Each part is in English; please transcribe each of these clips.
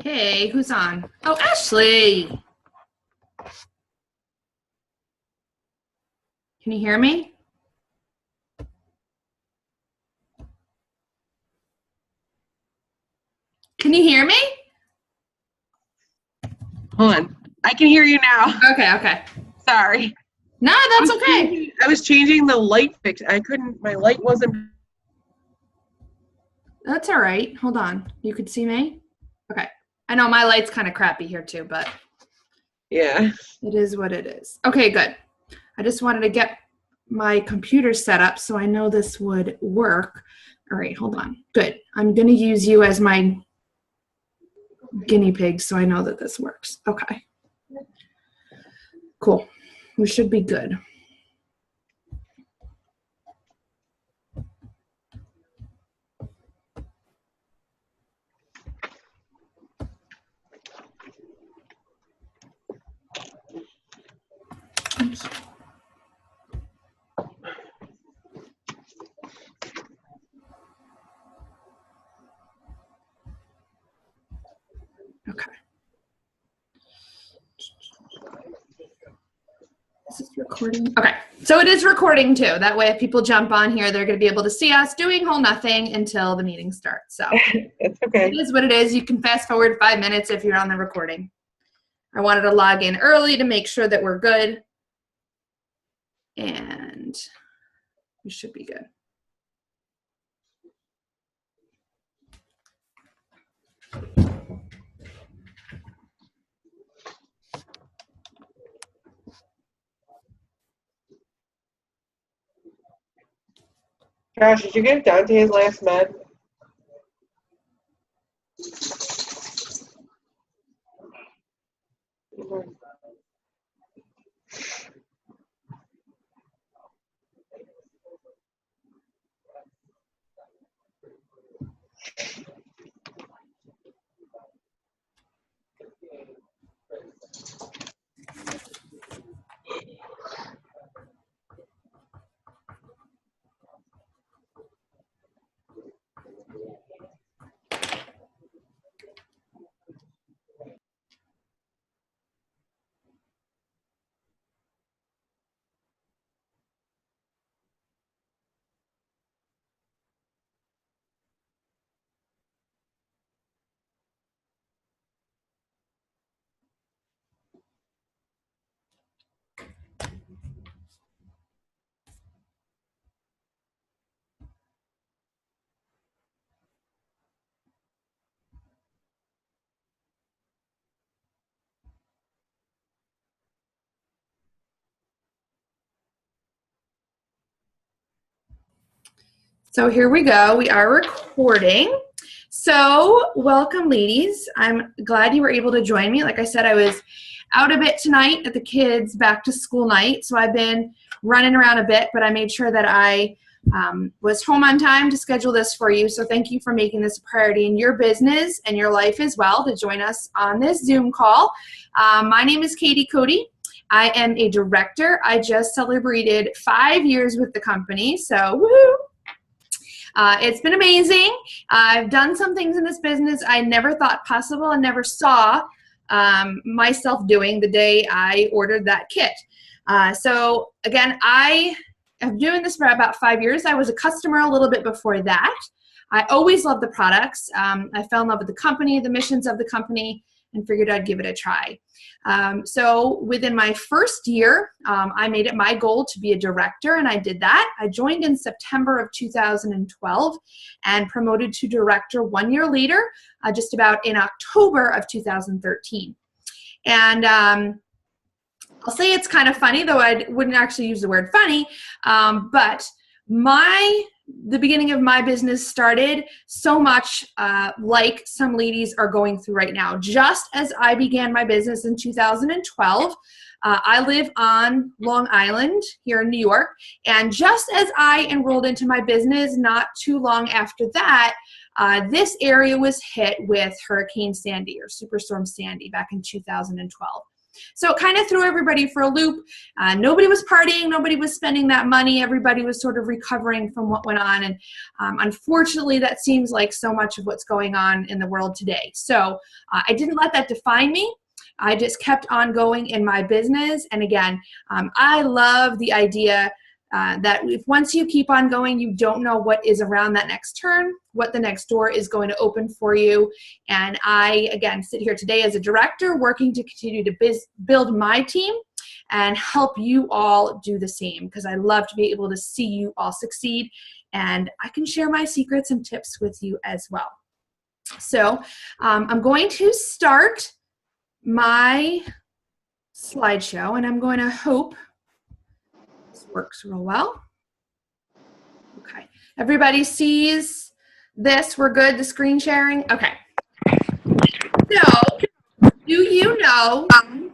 Hey, who's on? Oh, Ashley. Can you hear me? Can you hear me? Hold on. I can hear you now. Okay. Sorry. No, that's okay. I was changing the light fix. My light wasn't. That's all right. Hold on. You could see me? Okay. I know my light's kind of crappy here too, but Yeah. it is what it is. Okay, good. I just wanted to get my computer set up so I know this would work. All right, hold on. Good. I'm going to use you as my guinea pig so I know that this works. Okay. Cool. We should be good. Oops. Okay. Is this recording? Okay. So it is recording too. That way if people jump on here, they're going to be able to see us doing whole nothing until the meeting starts. So It's okay. it is what it is. You can fast forward 5 minutes if you're on the recording. I wanted to log in early to make sure that we're good. And we should be good. Josh, did you get Dante's last med? So here we go. We are recording. So welcome, ladies. I'm glad you were able to join me. Like I said, I was out a bit tonight at the kids' back to school night. So I've been running around a bit, but I made sure that I was home on time to schedule this for you. So thank you for making this a priority in your business and your life as well to join us on this Zoom call. My name is Katie Cody. I am a director. I just celebrated 5 years with the company. So woohoo! It's been amazing. I've done some things in this business I never thought possible and never saw myself doing the day I ordered that kit. So again, I am doing this for about 5 years. I was a customer a little bit before that. I always loved the products. I fell in love with the company, the missions of the company, and figured I'd give it a try. So within my first year, I made it my goal to be a director, and I did that. I joined in September of 2012 and promoted to director 1 year later, just about in October of 2013. And I'll say it's kind of funny, though I wouldn't actually use the word funny, but the beginning of my business started so much like some ladies are going through right now. Just as I began my business in 2012, I live on Long Island here in New York, and just as I enrolled into my business, not too long after that, this area was hit with Hurricane Sandy or Superstorm Sandy back in 2012. So it kind of threw everybody for a loop. Nobody was partying. Nobody was spending that money. Everybody was sort of recovering from what went on. And unfortunately, that seems like so much of what's going on in the world today. So I didn't let that define me. I just kept on going in my business. And again, I love the idea that if once you keep on going, you don't know what is around that next turn, what the next door is going to open for you. And I, again, sit here today as a director working to continue to build my team and help you all do the same, because I love to be able to see you all succeed, and I can share my secrets and tips with you as well. So I'm going to start my slideshow, and I'm going to hope this works real well. Okay, everybody sees this? We're good, the screen sharing? Okay. So, do you know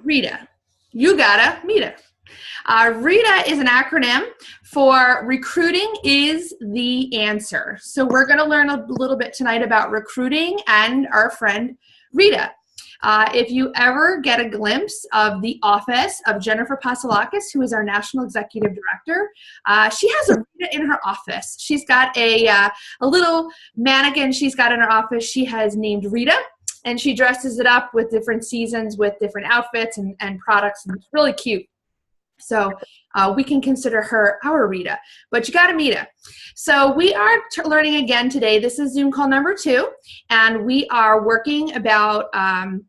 RITA? You gotta meet it. RITA is an acronym for Recruiting is the Answer. So we're going to learn a little bit tonight about recruiting and our friend RITA. If you ever get a glimpse of the office of Jennifer Pasalakis, who is our National Executive Director, she has a RITA in her office. She's got a little mannequin she's got in her office. She has named RITA, and she dresses it up with different seasons, with different outfits and products, and it's really cute. So we can consider her our RITA, but you got to meet her. So we are learning again today. This is Zoom call number 2, and we are working on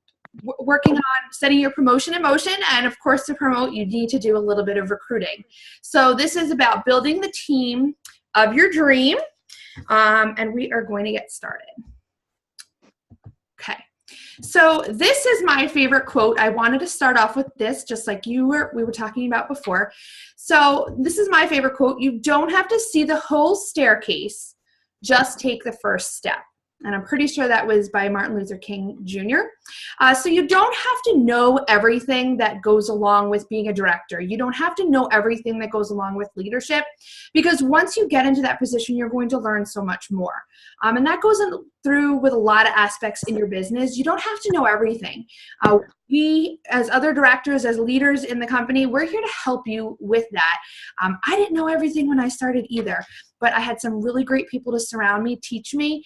setting your promotion in motion. And of course, to promote, you need to do a little bit of recruiting. So this is about building the team of your dream, and we are going to get started. Okay. So this is my favorite quote. I wanted to start off with this, just like we were talking about before. So this is my favorite quote. You don't have to see the whole staircase, just take the first step. And I'm pretty sure that was by Martin Luther King Jr. So you don't have to know everything that goes along with being a director. You don't have to know everything that goes along with leadership, because once you get into that position, you're going to learn so much more. And that goes through with a lot of aspects in your business. You don't have to know everything. We, as other directors, as leaders in the company, we're here to help you with that. I didn't know everything when I started either, but I had some really great people to surround me, teach me,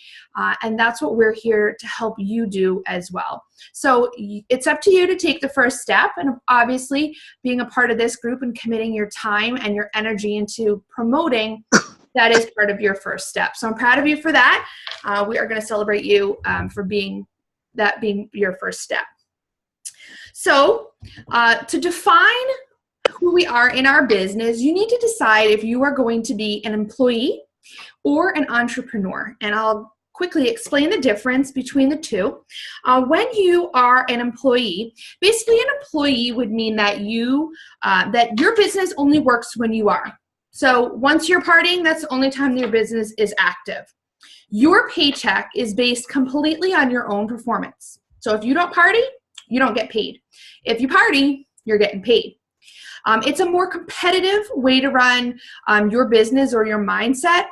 and that's what we're here to help you do as well. So it's up to you to take the first step, and obviously being a part of this group and committing your time and your energy into promoting, that is part of your first step. So I'm proud of you for that. We are going to celebrate you for being your first step. So to define who we are in our business, you need to decide if you are going to be an employee or an entrepreneur. And I'll quickly explain the difference between the two. When you are an employee, basically an employee would mean that that your business only works when you are. So once you're partying, that's the only time your business is active. Your paycheck is based completely on your own performance. So if you don't party, you don't get paid. If you party, you're getting paid. It's a more competitive way to run your business or your mindset,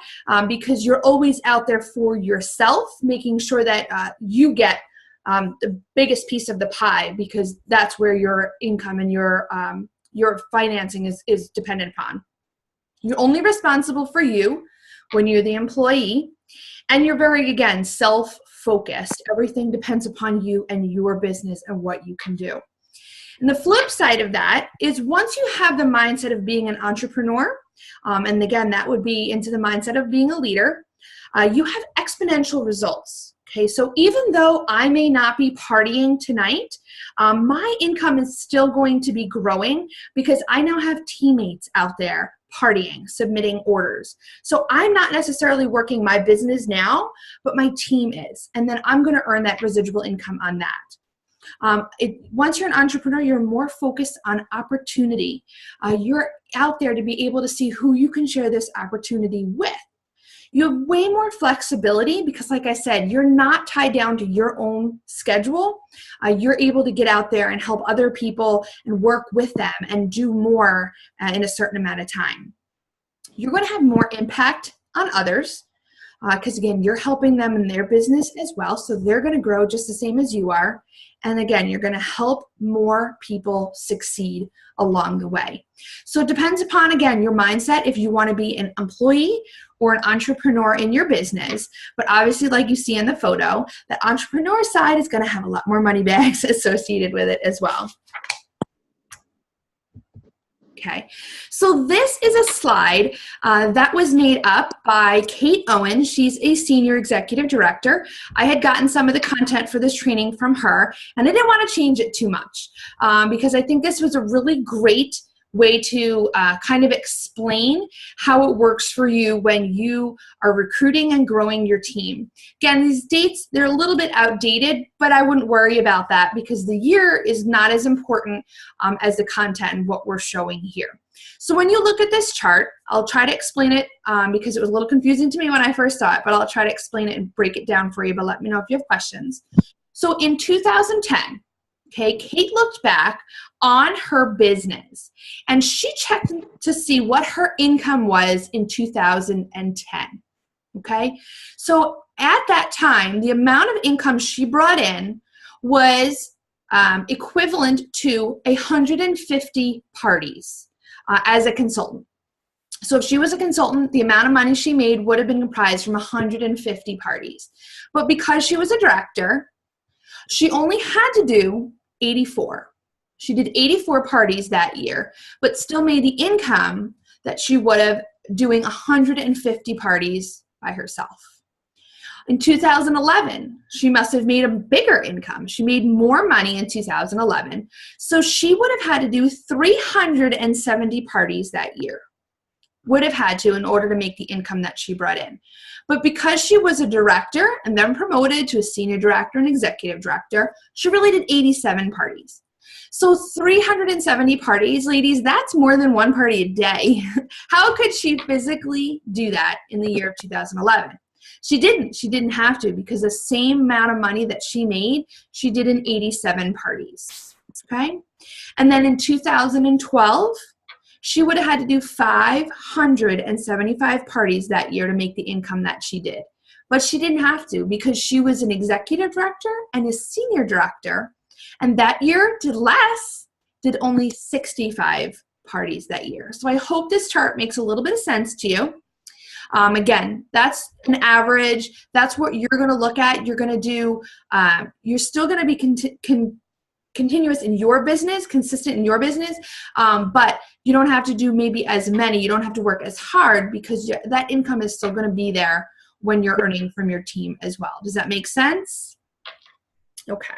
because you're always out there for yourself, making sure that you get the biggest piece of the pie, because that's where your income and your financing is dependent upon. You're only responsible for you when you're the employee, and you're very, again, self-focused. Everything depends upon you and your business and what you can do. And the flip side of that is once you have the mindset of being an entrepreneur, and again, that would be into the mindset of being a leader, you have exponential results. Okay, so even though I may not be partying tonight, my income is still going to be growing because I now have teammates out there partying, submitting orders. So I'm not necessarily working my business now, but my team is. And then I'm going to earn that residual income on that. Once you're an entrepreneur, you're more focused on opportunity. You're out there to be able to see who you can share this opportunity with. You have way more flexibility because, like I said, you're not tied down to your own schedule. You're able to get out there and help other people and work with them and do more in a certain amount of time. You're going to have more impact on others. because again, you're helping them in their business as well, so they're going to grow just the same as you are. And again, you're going to help more people succeed along the way. So it depends upon, again, your mindset, if you want to be an employee or an entrepreneur in your business. But obviously, like you see in the photo, the entrepreneur side is going to have a lot more money bags associated with it as well. Okay, so this is a slide that was made up by Kate Owen. She's a senior executive director. I had gotten some of the content for this training from her, and I didn't want to change it too much because I think this was a really great way to kind of explain how it works for you when you are recruiting and growing your team. Again, these dates, they're a little bit outdated, but I wouldn't worry about that because the year is not as important as the content and what we're showing here. So when you look at this chart, I'll try to explain it because it was a little confusing to me when I first saw it, but I'll try to explain it and break it down for you, but let me know if you have questions. So in 2010, okay, Kate looked back on her business and she checked to see what her income was in 2010. Okay, so at that time, the amount of income she brought in was equivalent to 150 parties as a consultant. So if she was a consultant, the amount of money she made would have been comprised from 150 parties. But because she was a director, she only had to do 84. She did 84 parties that year, but still made the income that she would have doing 150 parties by herself. In 2011, she must have made a bigger income. She made more money in 2011, so she would have had to do 370 parties that year. Would have had to in order to make the income that she brought in. But because she was a director and then promoted to a senior director and executive director, she really did 87 parties. So 370 parties, ladies, that's more than one party a day. How could she physically do that in the year of 2011? She didn't have to because the same amount of money that she made, she did in 87 parties, okay? And then in 2012, she would have had to do 575 parties that year to make the income that she did. But she didn't have to because she was an executive director and a senior director. And that year did only 65 parties that year. So I hope this chart makes a little bit of sense to you. Again, that's an average. That's what you're going to look at. You're going to do, you're still going to be continuous in your business, consistent in your business, but you don't have to do maybe as many. You don't have to work as hard because that income is still going to be there when you're earning from your team as well. Does that make sense? Okay.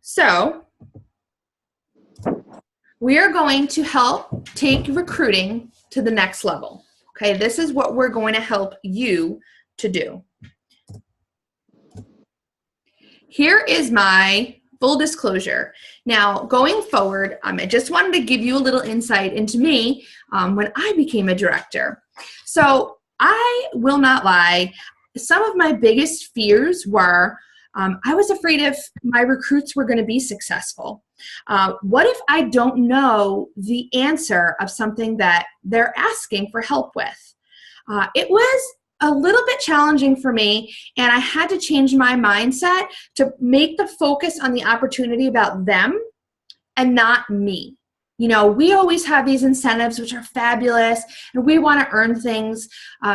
So we are going to help take recruiting to the next level. Okay, this is what we're going to help you to do. Here is my full disclosure. Now, going forward, I just wanted to give you a little insight into me when I became a director. So I will not lie, some of my biggest fears were I was afraid if my recruits were going to be successful. What if I don't know the answer of something that they're asking for help with? It was a little bit challenging for me, and I had to change my mindset to make the focus on the opportunity about them and not me. You know, we always have these incentives which are fabulous, and we want to earn things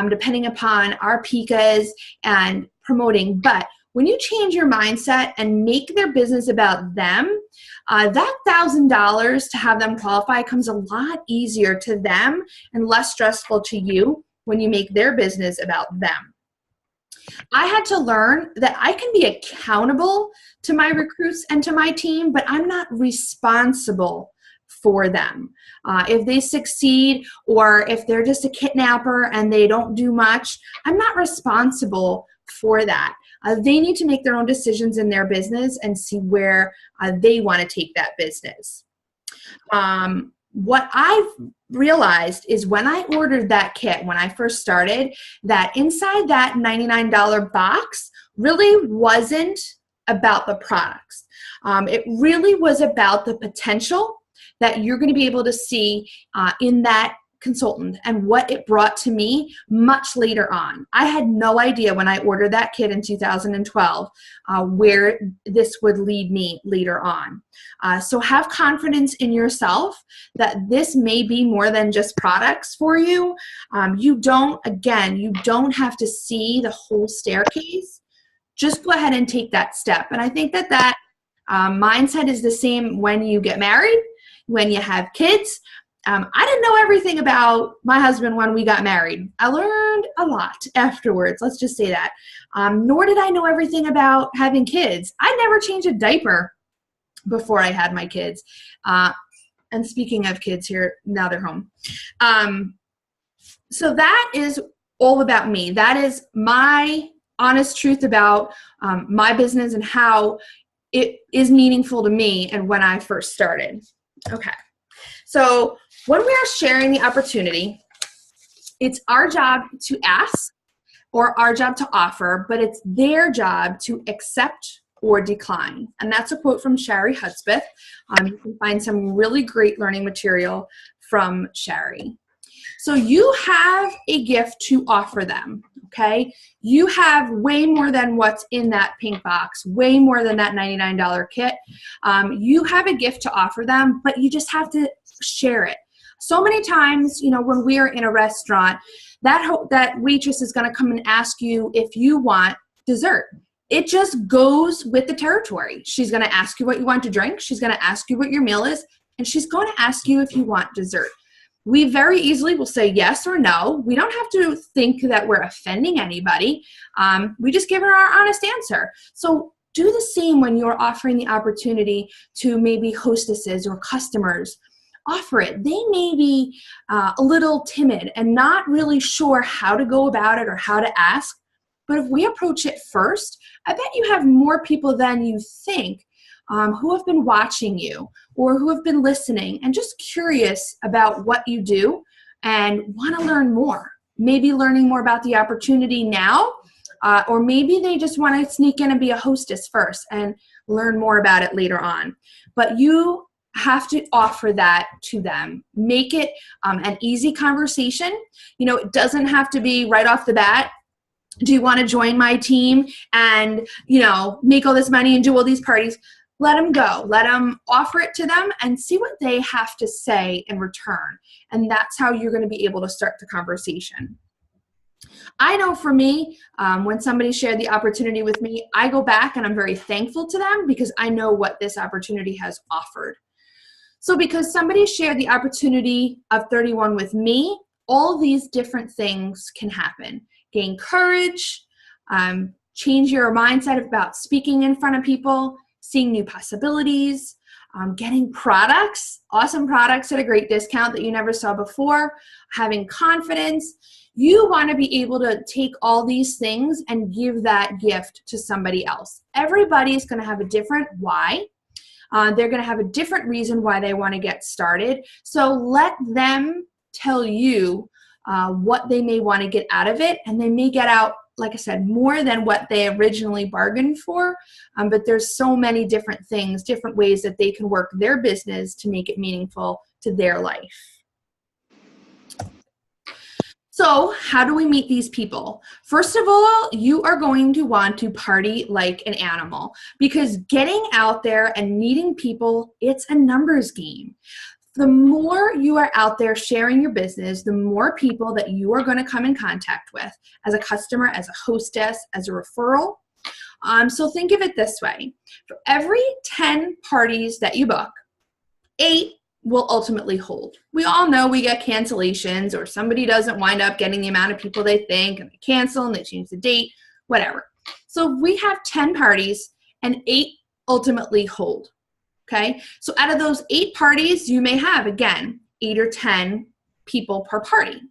depending upon our PICAs and promoting. But when you change your mindset and make their business about them, that $1,000 to have them qualify comes a lot easier to them and less stressful to you when you make their business about them. I had to learn that I can be accountable to my recruits and to my team, but I'm not responsible for them. If they succeed or if they're just a kidnapper and they don't do much, I'm not responsible for that. They need to make their own decisions in their business and see where they want to take that business. What I've realized is when I ordered that kit, when I first started, that inside that $99 box really wasn't about the products. It really was about the potential that you're going to be able to see in that consultant and what it brought to me much later on. I had no idea when I ordered that kit in 2012 where this would lead me later on. So have confidence in yourself that this may be more than just products for you. You don't have to see the whole staircase. Just go ahead and take that step. And I think that mindset is the same when you get married, when you have kids. I didn't know everything about my husband when we got married. I learned a lot afterwards, let's just say that. Nor did I know everything about having kids. I never changed a diaper before I had my kids. And speaking of kids here, now they're home. So that is all about me. That is my honest truth about my business and how it is meaningful to me and when I first started. Okay. So when we are sharing the opportunity, it's our job to ask or our job to offer, but it's their job to accept or decline. And that's a quote from Shari Hudspeth. You can find some really great learning material from Shari. So you have a gift to offer them, okay? You have way more than what's in that pink box, way more than that $99 kit. You have a gift to offer them, but you just have to share it. So many times, when we are in a restaurant, that waitress is going to come and ask you if you want dessert. It just goes with the territory. She's going to ask you what you want to drink. She's going to ask you what your meal is, and she's going to ask you if you want dessert. We very easily will say yes or no. We don't have to think that we're offending anybody. We just give her our honest answer. So do the same when you're offering the opportunity to maybe hostesses or customers. Offer it. They may be a little timid and not really sure how to go about it or how to ask. But if we approach it first, I bet you have more people than you think who have been watching you or who have been listening and just curious about what you do and want to learn more. Maybe learning more about the opportunity now, or maybe they just want to sneak in and be a hostess first and learn more about it later on. But you have to offer that to them. Make it an easy conversation. It doesn't have to be right off the bat. Do you want to join my team and, make all this money and do all these parties? Let them go. Let them offer it to them and see what they have to say in return. And that's how you're going to be able to start the conversation. I know for me, when somebody shared the opportunity with me, I go back and I'm very thankful to them because I know what this opportunity has offered. So because somebody shared the opportunity of 31 with me, all these different things can happen. Gain courage, change your mindset about speaking in front of people, seeing new possibilities, getting products, awesome products at a great discount that you never saw before, having confidence. You want to be able to take all these things and give that gift to somebody else. Everybody is going to have a different why. They're going to have a different reason why they want to get started. So let them tell you what they may want to get out of it, and they may get out, like I said, more than what they originally bargained for. But there's so many different things, different ways that they can work their business to make it meaningful to their life. So how do we meet these people? First of all, you are going to want to party like an animal because getting out there and meeting people, it's a numbers game. The more you are out there sharing your business, the more people that you are going to come in contact with as a customer, as a hostess, as a referral. So think of it this way. For every 10 parties that you book, 8 will ultimately hold. We all know we get cancellations or somebody doesn't wind up getting the amount of people they think and they cancel and they change the date, whatever. So we have 10 parties and 8 ultimately hold. Okay, so out of those 8 parties, you may have, again, 8 or 10 people per party.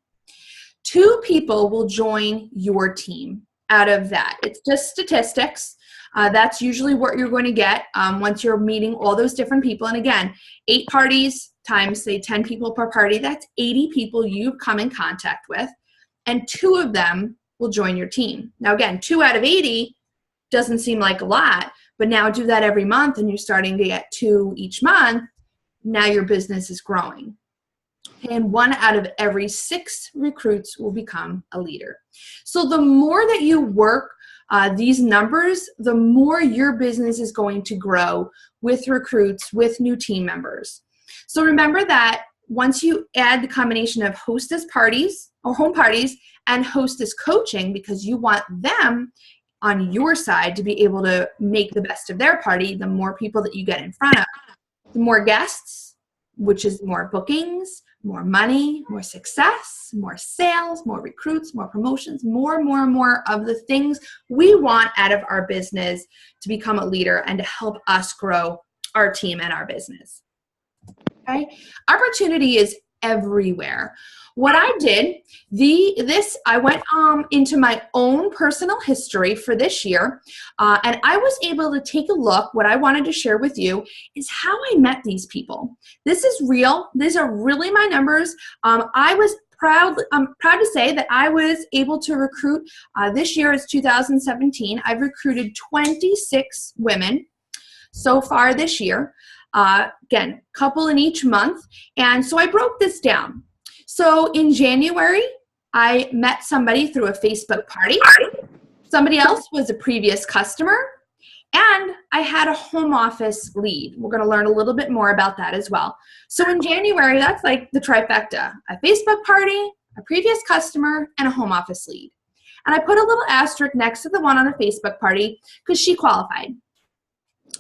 2 people will join your team out of that. It's just statistics. That's usually what you're going to get once you're meeting all those different people. And again, 8 parties times, say, 10 people per party, that's 80 people you've come in contact with, and 2 of them will join your team. Now, again, 2 out of 80 doesn't seem like a lot, but now do that every month and you're starting to get 2 each month. Now your business is growing. And 1 out of every 6 recruits will become a leader. So the more that you work these numbers, the more your business is going to grow with recruits, with new team members. So remember that once you add the combination of hostess parties or home parties and hostess coaching, because you want them on your side to be able to make the best of their party, the more people that you get in front of, the more guests, which is more bookings, more money, more success, more sales, more recruits, more promotions, more of the things we want out of our business to become a leader and to help us grow our team and our business. Okay? Opportunity is everywhere. What I did, I went into my own personal history for this year, and I was able to take a look. What I wanted to share with you is how I met these people. This is real. These are really my numbers. I'm proud to say that I was able to recruit, this year is 2017. I've recruited 26 women so far this year. Again, couple in each month. And so I broke this down. So in January, I met somebody through a Facebook party. Somebody else was a previous customer. And I had a home office lead. We're going to learn a little bit more about that as well. So in January, that's like the trifecta: a Facebook party, a previous customer, and a home office lead. And I put a little asterisk next to the one on the Facebook party because she qualified.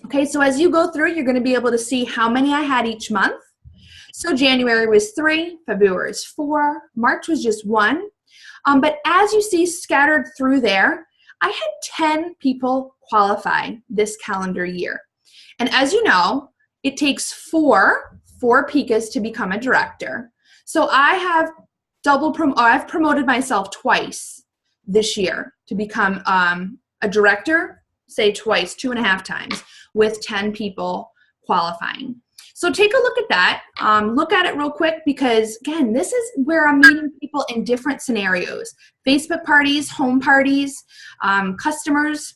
Okay, so as you go through, you're going to be able to see how many I had each month. So January was 3, February was 4, March was just 1. But as you see scattered through there, I had 10 people qualify this calendar year. And as you know, it takes 4 PICAs to become a director. So I have I've promoted myself twice this year to become a director, say twice, 2.5 times, with 10 people qualifying. So take a look at that. Look at it real quick because, again, this is where I'm meeting people in different scenarios. Facebook parties, home parties, customers.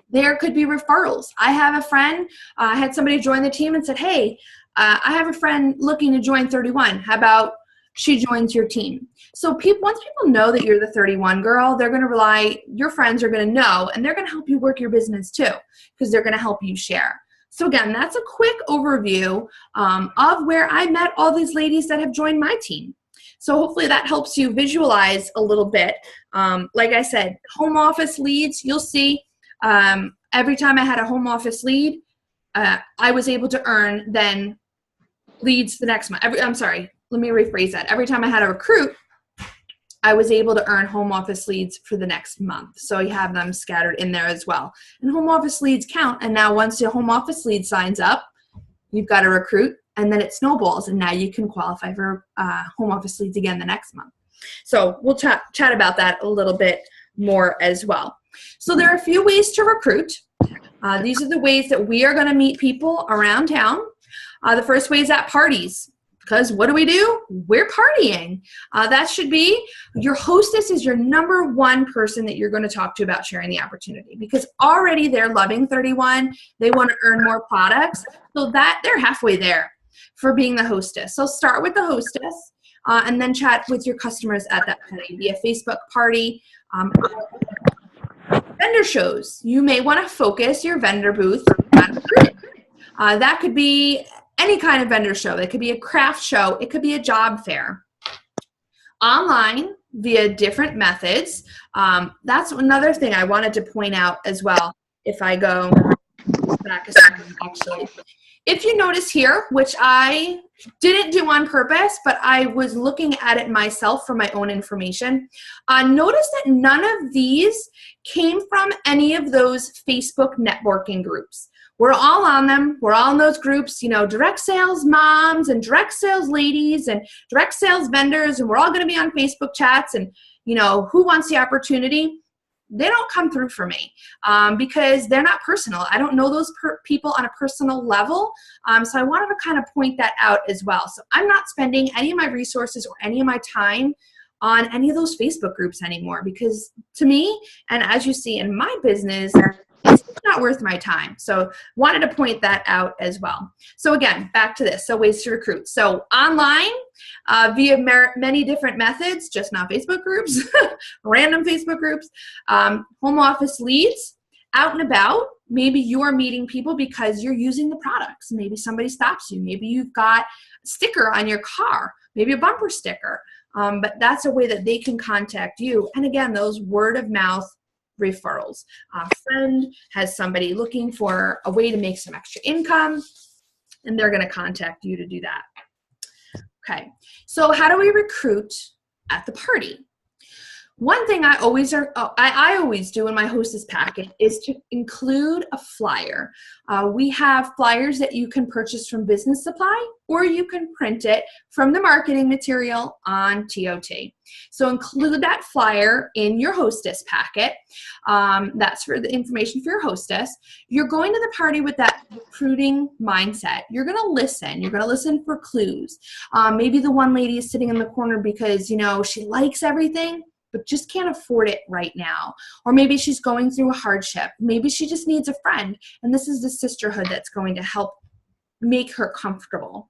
There could be referrals. I have a friend, I had somebody join the team and said, hey, I have a friend looking to join 31. How about she joins your team? So once people know that you're the 31 girl, they're going to your friends are going to know, and they're going to help you work your business too, because they're going to help you share. So again, that's a quick overview of where I met all these ladies that have joined my team. So hopefully that helps you visualize a little bit. Like I said, home office leads, you'll see every time I had a home office lead, I was able to earn then leads the next month. Let me rephrase that. Every time I had a recruit, I was able to earn home office leads for the next month. So you have them scattered in there as well. And home office leads count. And now once your home office lead signs up, you've got a recruit, and then it snowballs. And now you can qualify for home office leads again the next month. So we'll chat about that a little bit more as well. So there are a few ways to recruit. These are the ways that we are going to meet people around town. The first way is at parties. Because what do? We're partying. That should be your hostess is your number one person that you're going to talk to about sharing the opportunity, because already they're loving 31. They want to earn more products. So that they're halfway there for being the hostess. So start with the hostess and then chat with your customers at that party, via Facebook party. Vendor shows. You may want to focus your vendor booth on recruiting. That could be any kind of vendor show. It could be a craft show. It could be a job fair. Online via different methods. That's another thing I wanted to point out as well. If I go back a second, actually. If you notice here, which I didn't do on purpose, but I was looking at it myself for my own information, notice that none of these came from any of those Facebook networking groups. We're all on them. We're all in those groups, direct sales moms and direct sales ladies and direct sales vendors, and we're all going to be on Facebook chats and, who wants the opportunity? They don't come through for me because they're not personal. I don't know those people on a personal level, so I wanted to kind of point that out as well. So I'm not spending any of my resources or any of my time on any of those Facebook groups anymore, because to me, and as you see in my business, it's not worth my time. So wanted to point that out as well. So again, back to this. So ways to recruit. So online, via many different methods, just not Facebook groups, random Facebook groups, home office leads, out and about. Maybe you're meeting people because you're using the products. Maybe somebody stops you. Maybe you've got a sticker on your car, maybe a bumper sticker. But that's a way that they can contact you. And again, those word of mouth referrals. A friend has somebody looking for a way to make some extra income, and they're going to contact you to do that. Okay, so how do we recruit at the party? One thing I always do in my hostess packet is to include a flyer. We have flyers that you can purchase from Business Supply, or you can print it from the marketing material on TOT. So include that flyer in your hostess packet. That's for the information for your hostess. You're going to the party with that recruiting mindset. You're going to listen. You're going to listen for clues. Maybe the one lady is sitting in the corner because, you know, she likes everything, but just can't afford it right now. Or maybe she's going through a hardship. Maybe she just needs a friend, and this is the sisterhood that's going to help make her comfortable.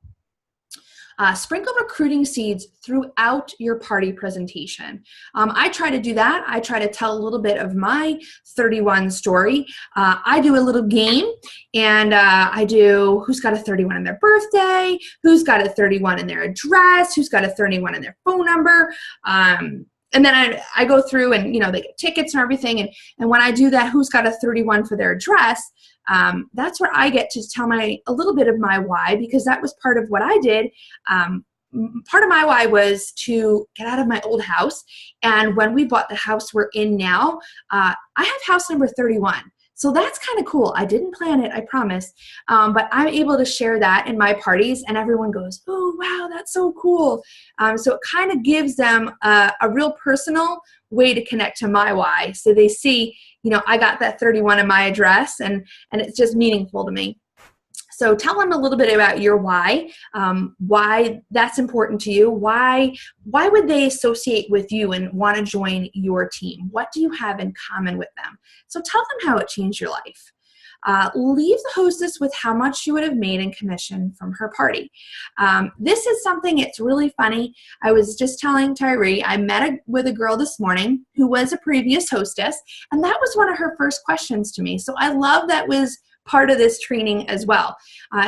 Sprinkle recruiting seeds throughout your party presentation. I try to do that. I try to tell a little bit of my 31 story. I do a little game, and I do who's got a 31 in their birthday, who's got a 31 in their address, who's got a 31 in their phone number. And then I go through and, you know, they get tickets and everything. And when I do that, who's got a 31 for their address, that's where I get to tell a little bit of my why, because that was part of what I did. Part of my why was to get out of my old house. And when we bought the house we're in now, I have house number 31. So that's kind of cool. I didn't plan it, I promise. But I'm able to share that in my parties, and everyone goes, oh, wow, that's so cool. So it kind of gives them a real personal way to connect to my why. So they see, you know, I got that 31 in my address, and it's just meaningful to me. So tell them a little bit about your why that's important to you. Why would they associate with you and want to join your team? What do you have in common with them? So tell them how it changed your life. Leave the hostess with how much you would have made in commission from her party. This is something, it's really funny. I was just telling Tyree, I met with a girl this morning who was a previous hostess, and that was one of her first questions to me. So I love that was part of this training as well.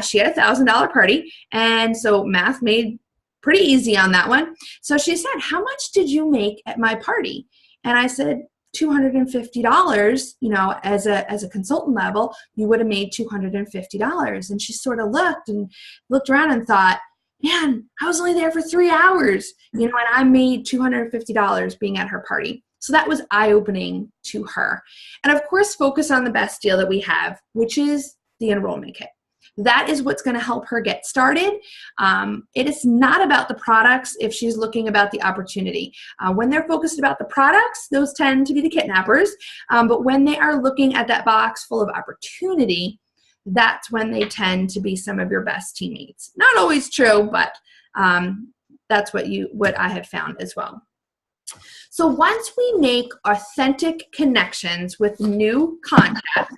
She had a $1,000 party, and so math made pretty easy on that one. So she said, how much did you make at my party? And I said, $250, you know, as a consultant level, you would have made $250. And she sort of looked around and thought, man, I was only there for 3 hours, you know, and I made $250 being at her party. So that was eye-opening to her. And of course, focus on the best deal that we have, which is the enrollment kit. That is what's going to help her get started. It is not about the products if she's looking about the opportunity. When they're focused about the products, those tend to be the kidnappers. But when they are looking at that box full of opportunity, that's when they tend to be some of your best teammates. Not always true, but that's what I have found as well. So once we make authentic connections with new contacts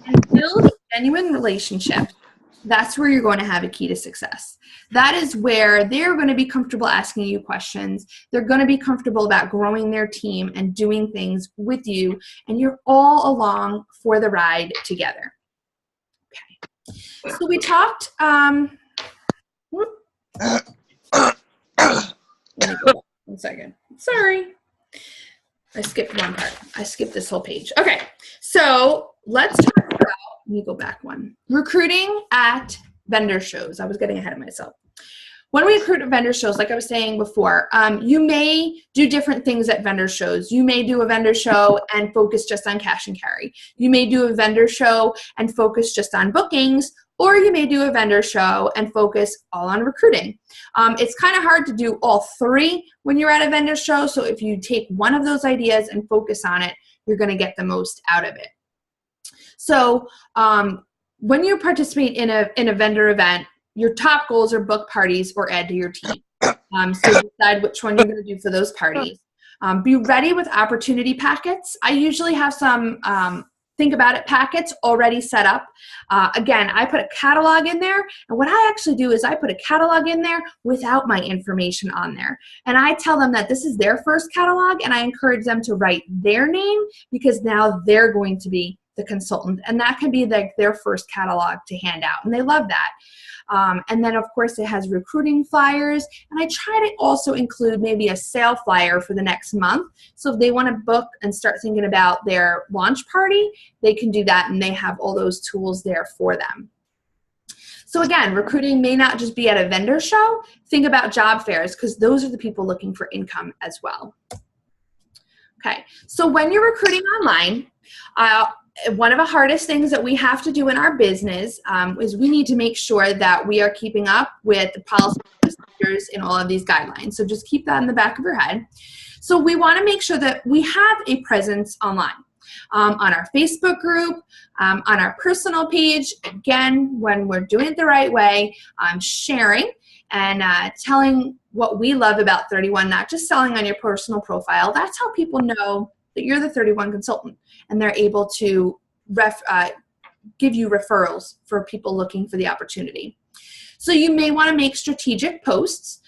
and build genuine relationships, that's where you're going to have a key to success. That is where they're going to be comfortable asking you questions. They're going to be comfortable about growing their team and doing things with you, and you're all along for the ride together. Okay. So we talked, let me go back 1 second. Sorry. I skipped one part. I skipped this whole page. Okay, so let's talk about, let me go back one. Recruiting at vendor shows. I was getting ahead of myself. When we recruit at vendor shows, like I was saying before, you may do different things at vendor shows. You may do a vendor show and focus just on cash and carry. You may do a vendor show and focus just on bookings, or you may do a vendor show and focus all on recruiting. It's kind of hard to do all three when you're at a vendor show, so if you take one of those ideas and focus on it, you're going to get the most out of it. So when you participate in a vendor event, your top goals are book parties or add to your team. So decide which one you're going to do for those parties. Be ready with opportunity packets. I usually have some Think About It packets already set up. Again, I put a catalog in there, and what I actually do is I put a catalog in there without my information on there. And I tell them that this is their first catalog, and I encourage them to write their name because now they're going to be the consultant, and that can be like their first catalog to hand out, and they love that. And then, of course, it has recruiting flyers, and I try to also include maybe a sale flyer for the next month. So if they want to book and start thinking about their launch party, they can do that, and they have all those tools there for them. So again, recruiting may not just be at a vendor show. Think about job fairs, because those are the people looking for income as well. Okay, so when you're recruiting online, one of the hardest things that we have to do in our business is we need to make sure that we are keeping up with the policy procedures in all of these guidelines. So just keep that in the back of your head. So we want to make sure that we have a presence online. On our Facebook group, on our personal page, again, when we're doing it the right way, sharing and telling what we love about 31, not just selling on your personal profile. That's how people know that you're the 31 consultant, and they're able to give you referrals for people looking for the opportunity. So you may want to make strategic posts.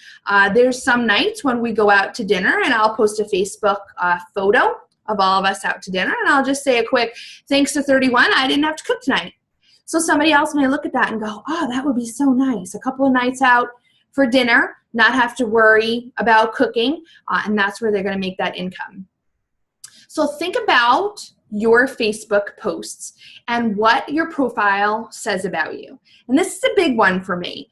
There's some nights when we go out to dinner, and I'll post a Facebook photo of all of us out to dinner, and I'll just say a quick, thanks to 31, I didn't have to cook tonight. So somebody else may look at that and go, oh, that would be so nice. A couple of nights out for dinner, not have to worry about cooking, and that's where they're going to make that income. So think about your Facebook posts and what your profile says about you. And this is a big one for me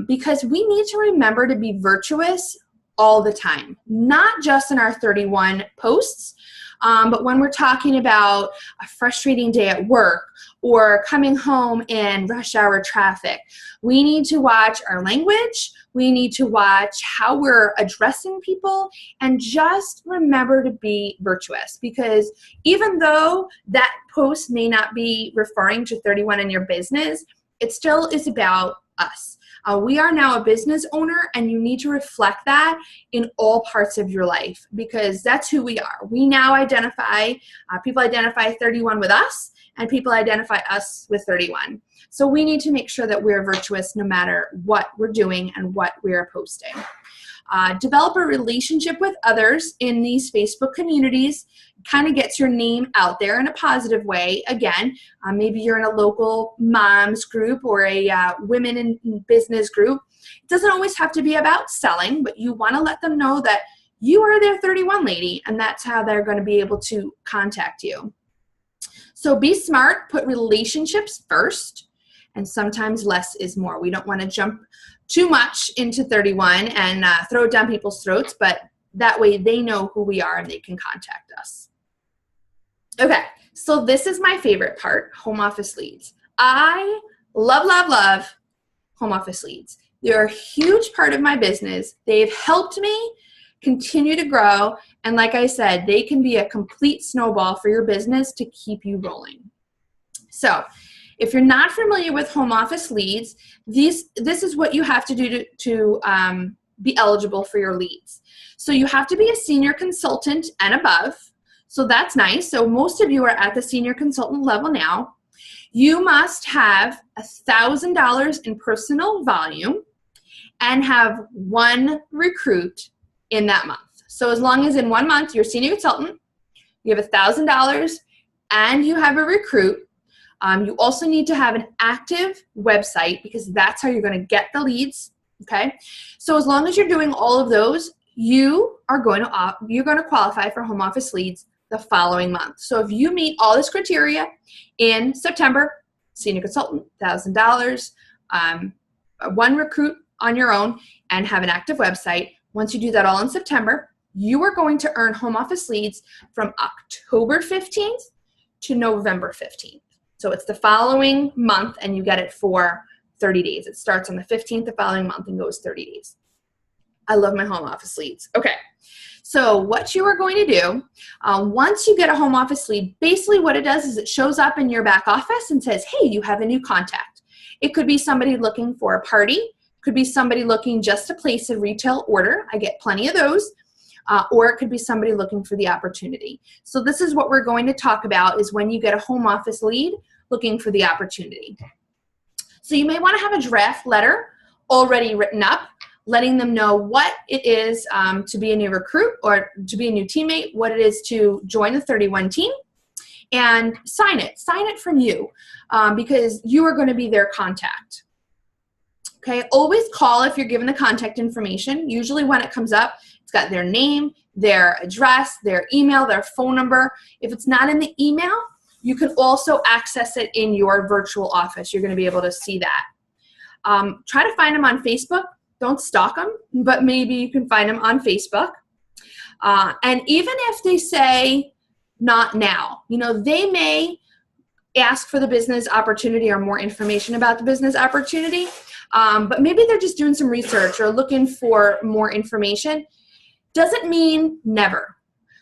because we need to remember to be virtuous all the time, not just in our 31 posts, but when we're talking about a frustrating day at work or coming home in rush hour traffic. We need to watch our language. We need to watch how we're addressing people, and just remember to be virtuous, because even though that post may not be referring to 31 in your business, it still is about us. We are now a business owner, and you need to reflect that in all parts of your life, because that's who we are. We now identify, people identify 31 with us, and people identify us with 31. So we need to make sure that we're virtuous no matter what we're doing and what we're posting. Develop a relationship with others in these Facebook communities. Kind of gets your name out there in a positive way. Again, maybe you're in a local moms group or a women in business group. It doesn't always have to be about selling, but you want to let them know that you are their 31 lady, and that's how they're going to be able to contact you. So be smart, put relationships first, and sometimes less is more. We don't want to jump too much into 31 and throw it down people's throats, but that way they know who we are and they can contact us. Okay, so this is my favorite part, home office leads. I love, love, love home office leads. They're a huge part of my business. They've helped me continue to grow, and like I said, they can be a complete snowball for your business to keep you rolling. So if you're not familiar with home office leads, this is what you have to do to be eligible for your leads. So you have to be a senior consultant and above. So that's nice. So most of you are at the senior consultant level now. You must have $1,000 in personal volume and have one recruit in that month. So as long as in 1 month you're a senior consultant, you have $1,000, and you have a recruit. You also need to have an active website, because that's how you're going to get the leads. Okay, so as long as you're doing all of those, you're going to qualify for home office leads the following month. So if you meet all this criteria in September, senior consultant, $1,000, one recruit on your own, and have an active website. Once you do that all in September, you are going to earn home office leads from October 15th to November 15th. So it's the following month, and you get it for 30 days. It starts on the 15th the following month and goes 30 days. I love my home office leads. Okay, so what you are going to do, once you get a home office lead, basically what it does is it shows up in your back office and says, hey, you have a new contact. It could be somebody looking for a party. Could be somebody looking just to place a retail order. I get plenty of those. or it could be somebody looking for the opportunity. So this is what we're going to talk about, is when you get a home office lead looking for the opportunity. So you may want to have a draft letter already written up, letting them know what it is to be a new recruit or to be a new teammate, what it is to join the 31 team, and sign it. Sign it from you because you are going to be their contact. Okay, always call if you're given the contact information. Usually when it comes up, it's got their name, their address, their email, their phone number. If it's not in the email, you can also access it in your virtual office. You're going to be able to see that. Try to find them on Facebook. Don't stalk them, but maybe you can find them on Facebook. And even if they say not now, you know, they may ask for the business opportunity or more information about the business opportunity, but maybe they're just doing some research or looking for more information. Doesn't mean never.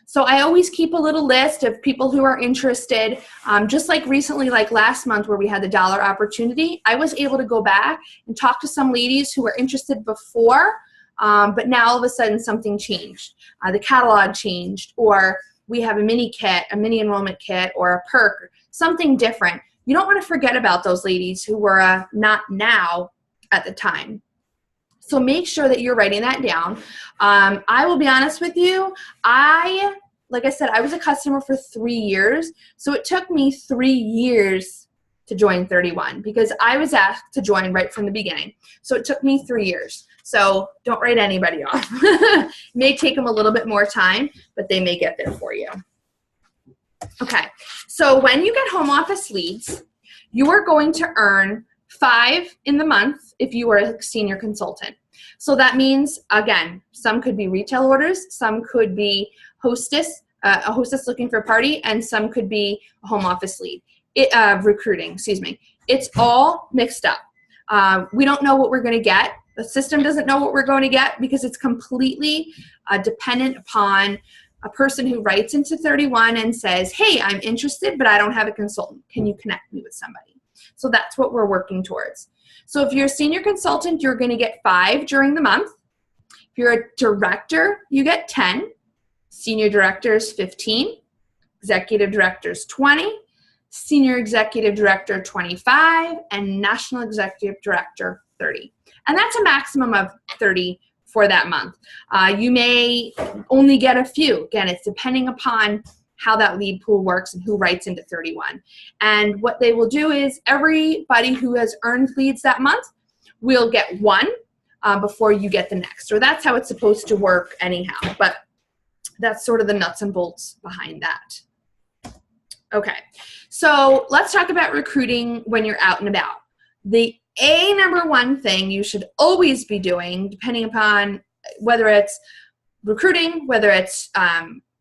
So I always keep a little list of people who are interested. Just like recently, like last month where we had the dollar opportunity, I was able to go back and talk to some ladies who were interested before, but now all of a sudden something changed. The catalog changed, or we have a mini kit, a mini enrollment kit, or a perk, something different. You don't want to forget about those ladies who were not now at the time. So make sure that you're writing that down. I will be honest with you. Like I said, I was a customer for 3 years. So it took me 3 years to join 31 because I was asked to join right from the beginning. So it took me 3 years. So don't write anybody off. It may take them a little bit more time, but they may get there for you. Okay, so when you get home office leads, you are going to earn 5 in the month if you are a senior consultant. So that means, again, some could be retail orders, some could be a hostess looking for a party, and some could be a home office lead. Recruiting, excuse me. It's all mixed up. We don't know what we're going to get. The system doesn't know what we're going to get because it's completely dependent upon a person who writes into 31 and says, hey, I'm interested, but I don't have a consultant. Can you connect me with somebody? So that's what we're working towards. So if you're a senior consultant, you're going to get 5 during the month. If you're a director, you get 10. Senior directors, 15. Executive directors, 20. Senior executive director, 25. And national executive director, 30. And that's a maximum of 30 for that month. You may only get a few. Again, it's depending upon how that lead pool works and who writes into 31. And what they will do is everybody who has earned leads that month will get 1 before you get the next. Or that's how it's supposed to work anyhow. But that's sort of the nuts and bolts behind that. Okay, so let's talk about recruiting when you're out and about. The number one thing you should always be doing, depending upon whether it's recruiting, whether it's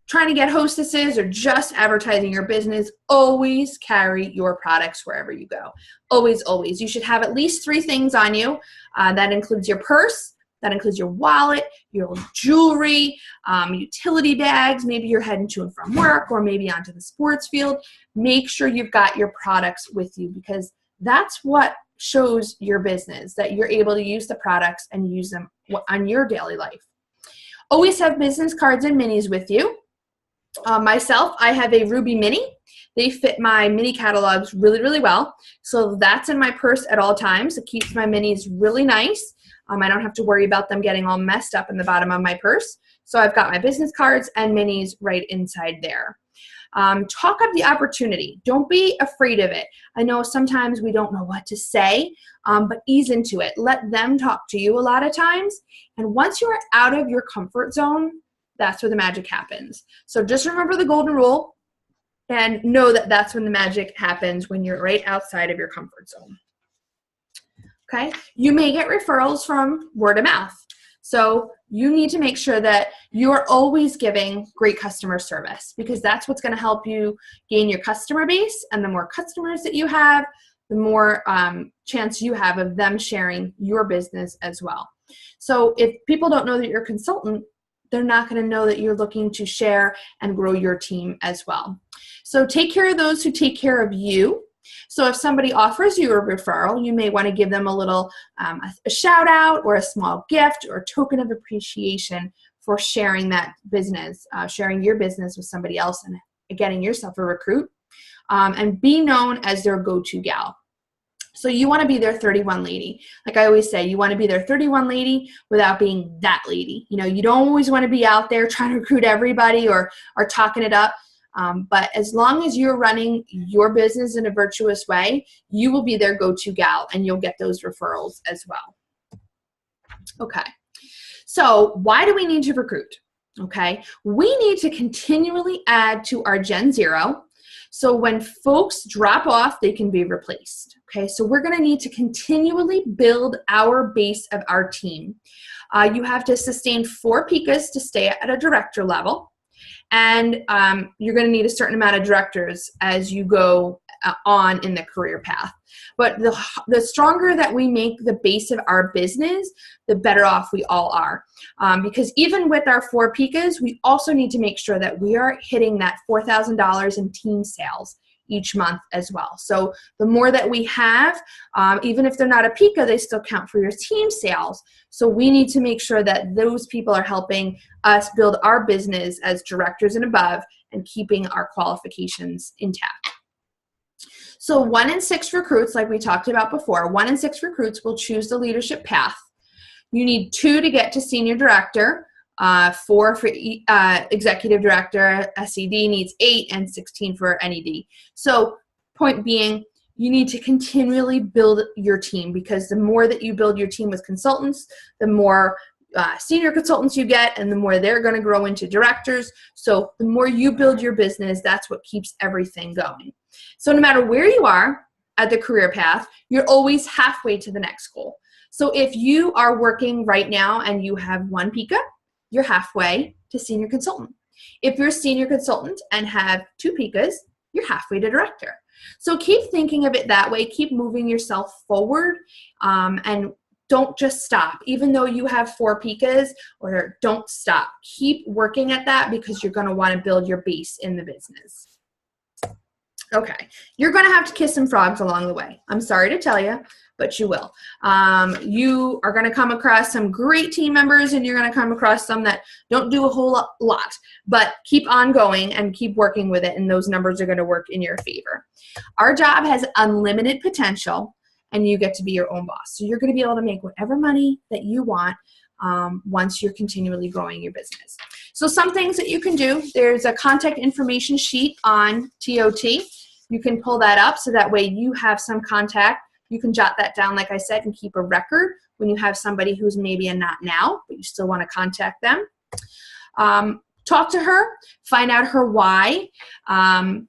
trying to get hostesses or just advertising your business, always carry your products wherever you go. Always, always. You should have at least 3 things on you. That includes your purse, that includes your wallet, your jewelry, utility bags. Maybe you're heading to and from work or maybe onto the sports field. Make sure you've got your products with you because that's what shows your business, that you're able to use the products and use them on your daily life. Always have business cards and minis with you. Myself, I have a Ruby Mini. They fit my mini catalogs really, really well. So that's in my purse at all times. It keeps my minis really nice. I don't have to worry about them getting all messed up in the bottom of my purse. So I've got my business cards and minis right inside there. Talk up the opportunity. Don't be afraid of it. I know sometimes we don't know what to say, but ease into it. Let them talk to you a lot of times. And once you're out of your comfort zone, that's where the magic happens. So just remember the golden rule and know that that's when the magic happens, when you're right outside of your comfort zone. Okay? You may get referrals from word of mouth. So you need to make sure that you're always giving great customer service because that's what's going to help you gain your customer base. And the more customers that you have, the more chance you have of them sharing your business as well. So if people don't know that you're a consultant, they're not going to know that you're looking to share and grow your team as well. So take care of those who take care of you. So if somebody offers you a referral, you may want to give them a little a shout out or a small gift or a token of appreciation for sharing that business, sharing your business with somebody else and getting yourself a recruit, and be known as their go-to gal. So you want to be their 31 lady. Like I always say, you want to be their 31 lady without being that lady. You know, you don't always want to be out there trying to recruit everybody or talking it up. But as long as you're running your business in a virtuous way, you will be their go-to gal and you'll get those referrals as well. Okay. So why do we need to recruit? Okay. We need to continually add to our Gen Zero. So when folks drop off, they can be replaced. Okay, so we're going to need to continually build our base of our team. You have to sustain 4 PICAs to stay at a director level. And you're going to need a certain amount of directors as you go on in the career path. But the stronger that we make the base of our business, the better off we all are. Because even with our 4 PICAs, we also need to make sure that we are hitting that $4,000 in team sales each month as well. So the more that we have, even if they're not a PICA, they still count for your team sales. So we need to make sure that those people are helping us build our business as directors and above and keeping our qualifications intact. So 1 in 6 recruits, like we talked about before, 1 in 6 recruits will choose the leadership path. You need 2 to get to senior director, 4 for executive director. SED needs 8 and 16 for NED. So point being, you need to continually build your team, because the more that you build your team with consultants, the more senior consultants you get, and the more they're going to grow into directors. So the more you build your business, that's what keeps everything going. So no matter where you are at the career path, you're always halfway to the next goal. So if you are working right now and you have 1 PICA, you're halfway to senior consultant. If you're a senior consultant and have 2 PICAs, you're halfway to director. So keep thinking of it that way. Keep moving yourself forward, and don't just stop. Even though you have 4 PICAs, or don't stop. Keep working at that, because you're going to want to build your base in the business. Okay, you're going to have to kiss some frogs along the way. I'm sorry to tell you, but you will. You are going to come across some great team members, and you're going to come across some that don't do a whole lot, but keep on going and keep working with it, and those numbers are going to work in your favor. Our job has unlimited potential, and you get to be your own boss. So you're going to be able to make whatever money that you want once you're continually growing your business. So some things that you can do, there's a contact information sheet on TOT. You can pull that up so that way you have some contact. You can jot that down, like I said, and keep a record when you have somebody who's maybe a not now, but you still want to contact them. Talk to her, find out her why. Again,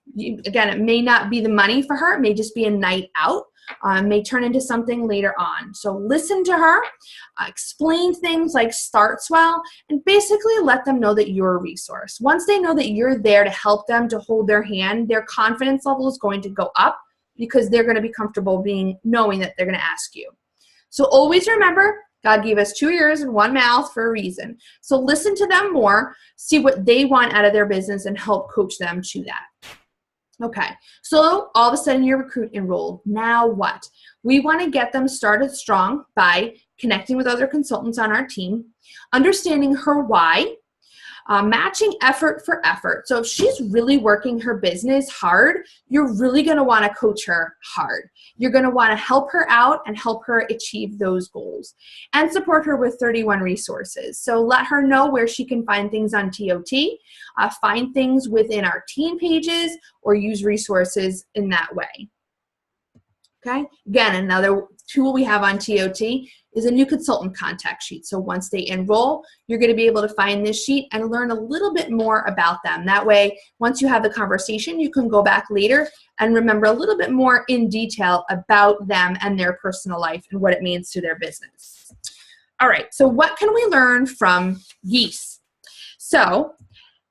it may not be the money for her. It may just be a night out. May turn into something later on. So listen to her, explain things like start swell, and basically let them know that you're a resource. Once they know that you're there to help them, to hold their hand, their confidence level is going to go up, because they're going to be comfortable knowing that they're going to ask you. So always remember, God gave us 2 ears and 1 mouth for a reason. So listen to them more, see what they want out of their business, and help coach them to that. Okay, so all of a sudden your recruit enrolled. Now what? We want to get them started strong by connecting with other consultants on our team, understanding her why, matching effort for effort. So if she's really working her business hard, you're really going to want to coach her hard. You're going to want to help her out and help her achieve those goals, and support her with 31 resources. So let her know where she can find things on TOT, find things within our team pages, or use resources in that way. Okay, again, another tool we have on TOT is a new consultant contact sheet. So once they enroll, you're going to be able to find this sheet and learn a little bit more about them. That way, once you have the conversation, you can go back later and remember a little bit more in detail about them and their personal life and what it means to their business. All right, so what can we learn from geese? So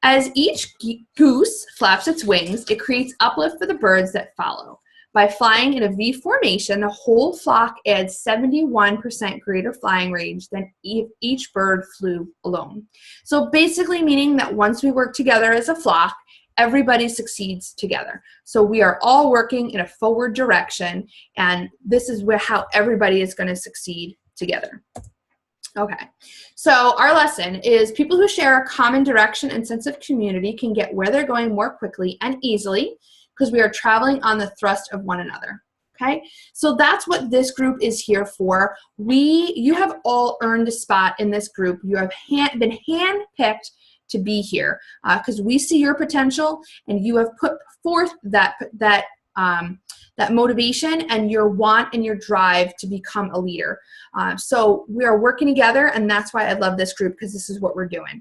as each goose flaps its wings, it creates uplift for the birds that follow. By flying in a V formation, the whole flock adds 71% greater flying range than if each bird flew alone. So basically meaning that once we work together as a flock, everybody succeeds together. So we are all working in a forward direction, and this is how everybody is going to succeed together. Okay, so our lesson is people who share a common direction and sense of community can get where they're going more quickly and easily because we are traveling on the thrust of one another. Okay, so that's what this group is here for. You have all earned a spot in this group. You have been handpicked to be here because we see your potential and you have put forth that motivation and your want and your drive to become a leader. So we are working together, and that's why I love this group, because this is what we're doing.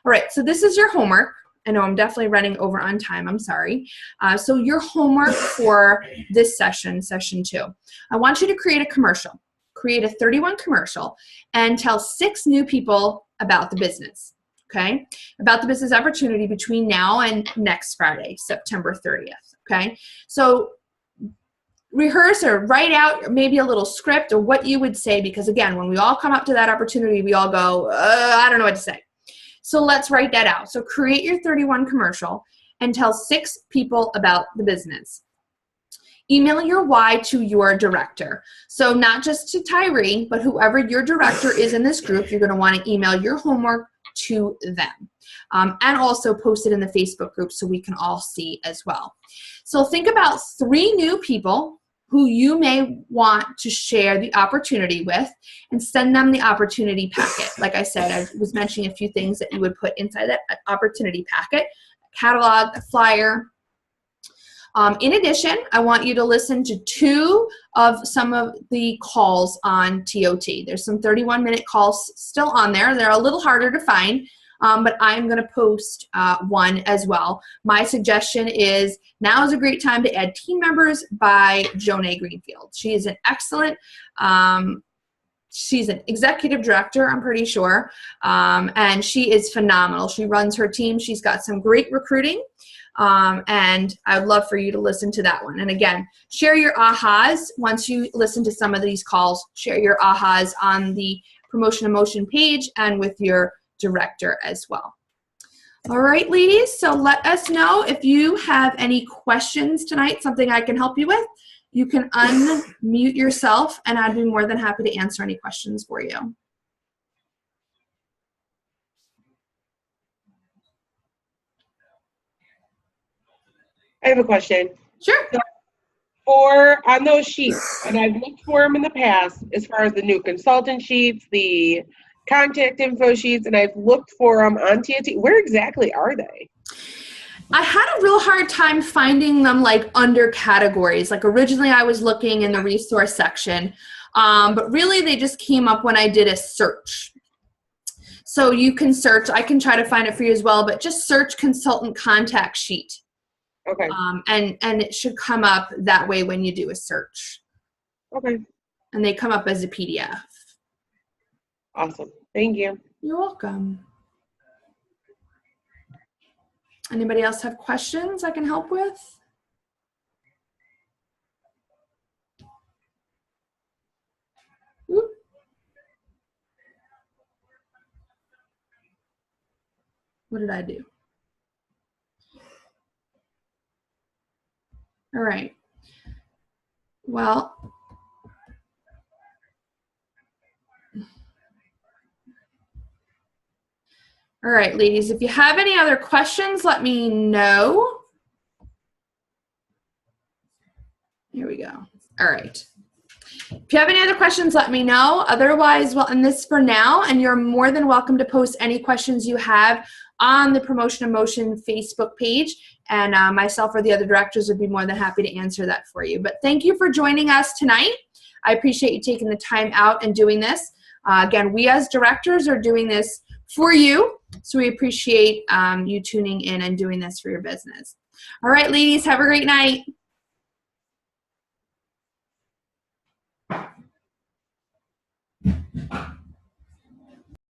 All right, so this is your homework. I know I'm definitely running over on time. I'm sorry. So your homework for this session 2, I want you to create a commercial. Create a 31 commercial and tell 6 new people about the business, okay? About the business opportunity between now and next Friday, September 30th, okay? So rehearse or write out maybe a little script or what you would say, because again, when we all come up to that opportunity, we all go, I don't know what to say. So let's write that out. So create your 31 commercial and tell 6 people about the business. Email your why to your director. So not just to Tyree, but whoever your director is in this group, you're going to want to email your homework to them. And also post it in the Facebook group so we can all see as well. So think about 3 new people who you may want to share the opportunity with and send them the opportunity packet. Like I said, I was mentioning a few things that you would put inside that opportunity packet: a catalog, a flyer. In addition, I want you to listen to 2 of some of the calls on TOT. There's some 31-minute calls still on there. They're a little harder to find, but I'm going to post one as well. My suggestion is now is a great time to add Team Members by Jonay Greenfield. She is an excellent, she's an executive director, I'm pretty sure, and she is phenomenal. She runs her team. She's got some great recruiting, and I would love for you to listen to that one. And again, share your ahas once you listen to some of these calls. Share your ahas on the Promotion in Motion page and with your director as well. All right, ladies, so let us know if you have any questions tonight, something I can help you with. You can unmute yourself, and I'd be more than happy to answer any questions for you. I have a question. Sure. For on those sheets, and I've looked for them in the past, as far as the new consultant sheets, the contact info sheets, and I've looked for them on TOT. Where exactly are they? I had a real hard time finding them like under categories. Like originally I was looking in the resource section, but really they just came up when I did a search. So you can search, I can try to find it for you as well, but just search consultant contact sheet. Okay. And it should come up that way when you do a search. Okay. And they come up as a PDF. Awesome. Thank you. You're welcome. Anybody else have questions I can help with? Oop. What did I do? All right. Well, all right, ladies, if you have any other questions, let me know. Here we go. All right. If you have any other questions, let me know. Otherwise, we'll end this for now, and you're more than welcome to post any questions you have on the Promotion in Motion Facebook page, and myself or the other directors would be more than happy to answer that for you. But thank you for joining us tonight. I appreciate you taking the time out and doing this. Again, we as directors are doing this for you, so we appreciate you tuning in and doing this for your business. All right, ladies, have a great night.